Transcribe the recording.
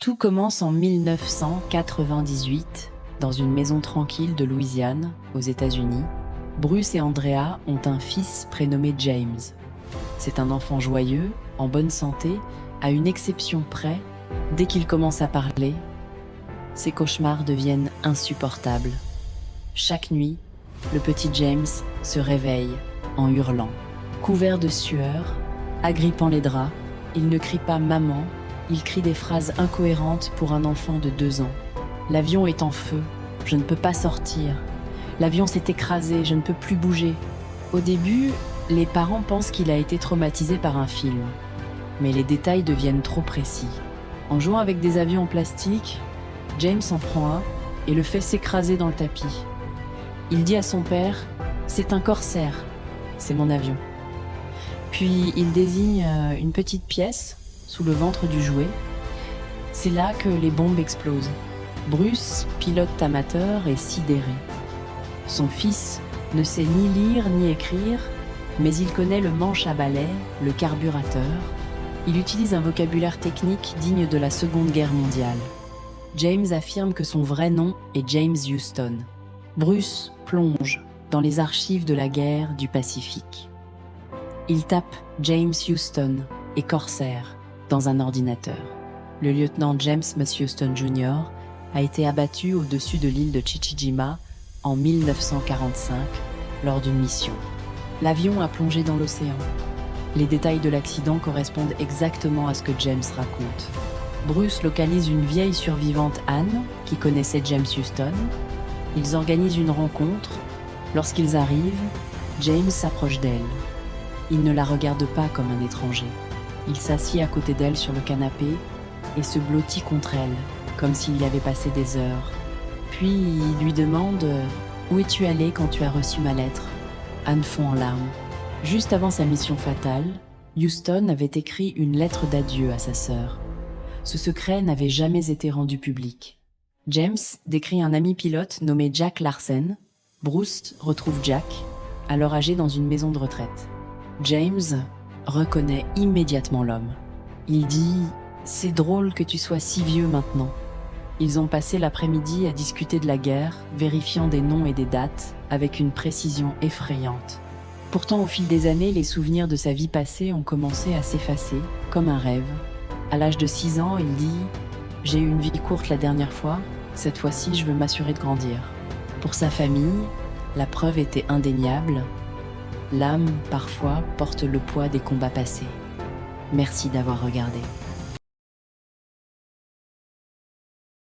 Tout commence en 1998, dans une maison tranquille de Louisiane, aux États-Unis. Bruce et Andrea ont un fils prénommé James. C'est un enfant joyeux, en bonne santé, à une exception près, dès qu'il commence à parler, ses cauchemars deviennent insupportables. Chaque nuit, le petit James se réveille en hurlant. Couvert de sueur, agrippant les draps, il ne crie pas « maman », il crie des phrases incohérentes pour un enfant de 2 ans. L'avion est en feu, je ne peux pas sortir. L'avion s'est écrasé, je ne peux plus bouger. Au début, les parents pensent qu'il a été traumatisé par un film. Mais les détails deviennent trop précis. En jouant avec des avions en plastique, James en prend un et le fait s'écraser dans le tapis. Il dit à son père « c'est un corsaire, c'est mon avion ». Puis il désigne une petite pièce sous le ventre du jouet. C'est là que les bombes explosent. Bruce, pilote amateur, est sidéré. Son fils ne sait ni lire ni écrire, mais il connaît le manche à balai, le carburateur. Il utilise un vocabulaire technique digne de la Seconde Guerre mondiale. James affirme que son vrai nom est James Houston. Bruce plonge dans les archives de la guerre du Pacifique. Il tape James Houston et Corsair dans un ordinateur. Le lieutenant James Houston Jr. a été abattu au-dessus de l'île de Chichijima en 1945 lors d'une mission. L'avion a plongé dans l'océan. Les détails de l'accident correspondent exactement à ce que James raconte. Bruce localise une vieille survivante, Anne, qui connaissait James Houston. Ils organisent une rencontre. Lorsqu'ils arrivent, James s'approche d'elle. Il ne la regarde pas comme un étranger. Il s'assied à côté d'elle sur le canapé et se blottit contre elle, comme s'il y avait passé des heures. Puis il lui demande « Où es-tu allé quand tu as reçu ma lettre ?» Anne fond en larmes. Juste avant sa mission fatale, Houston avait écrit une lettre d'adieu à sa sœur. Ce secret n'avait jamais été rendu public. James décrit un ami pilote nommé Jack Larsen. Bruce retrouve Jack, alors âgé dans une maison de retraite. James reconnaît immédiatement l'homme. Il dit « C'est drôle que tu sois si vieux maintenant ». Ils ont passé l'après-midi à discuter de la guerre, vérifiant des noms et des dates avec une précision effrayante. Pourtant, au fil des années, les souvenirs de sa vie passée ont commencé à s'effacer, comme un rêve. À l'âge de 6 ans, il dit « J'ai eu une vie courte la dernière fois, cette fois-ci je veux m'assurer de grandir ». Pour sa famille, la preuve était indéniable. L'âme, parfois, porte le poids des combats passés. Merci d'avoir regardé.